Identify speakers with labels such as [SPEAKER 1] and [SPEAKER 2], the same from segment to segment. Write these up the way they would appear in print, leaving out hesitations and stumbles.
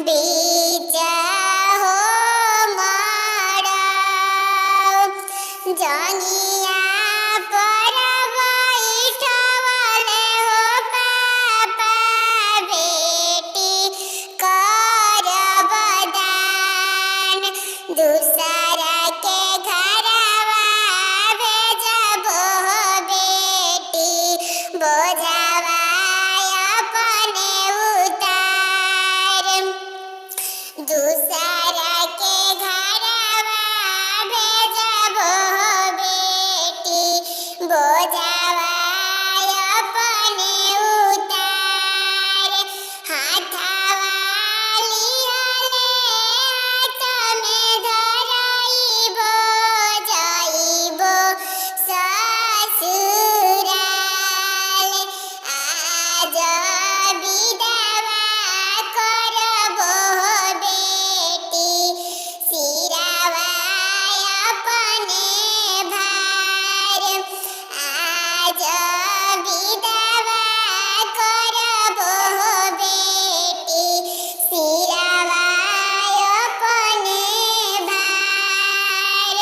[SPEAKER 1] बीजा हो माड़ा जंगिया पर बैठवले हो पापा बेटी करब दान दूसरा के घरवा भेजब हो बेटी बोझावा अपने उतार दूसरा के घरवा भेजब हो बेटी बोझावा अपने उतार हाथवा लिहले हाथ में धरइबो जइबो ससुराल आज विधवा करबो बेटी सिरावा अपने भार आज विधवा करबो बेटी सिरावा अपने भार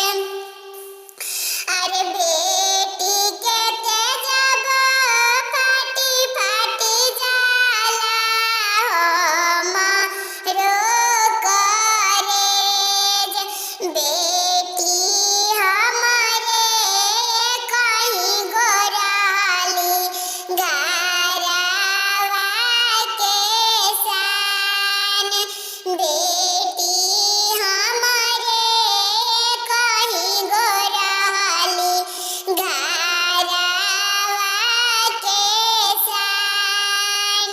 [SPEAKER 1] अरे बेटी के तेजब फाटी फाटी जाला हमारो करेज बेटी हमारे कहीं गोराली घरवा के शान बेटी हमारे कहीं गोराली घरवा के शान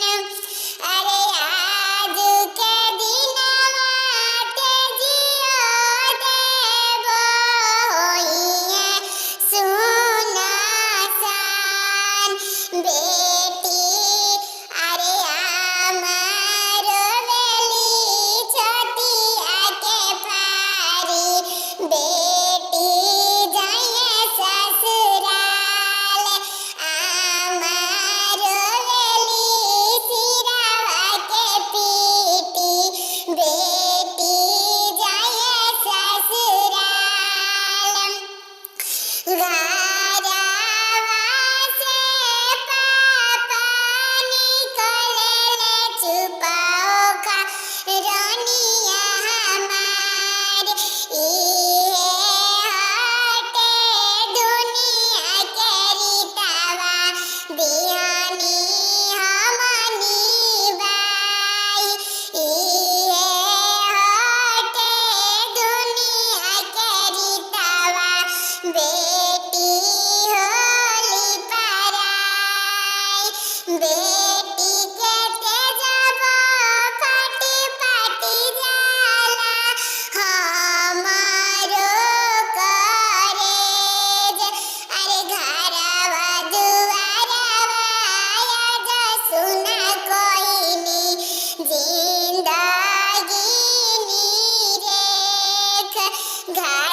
[SPEAKER 1] अरे आज के दिनवा तेजियो देबो होइए सुनसान बेटी अरे आमार बेली छतिया के फारी बेटी जाइए ससुराल आमार बेली सिरावा के पीटी बेटी जाइए ससुराल घरवा से पापा निकलले छुपाओ का रानिया हमार इहे हटे दुनिया के रीतवा बिहानी हमनी बाई इहे हटे दुनिया के रीतवा बेटी होली पराई बेटी के तेजब फाटी फाटी जाला हमारो करेज अरे घरवा दुआरवा आज सुना कोइनी जिंदगी नी रेख घर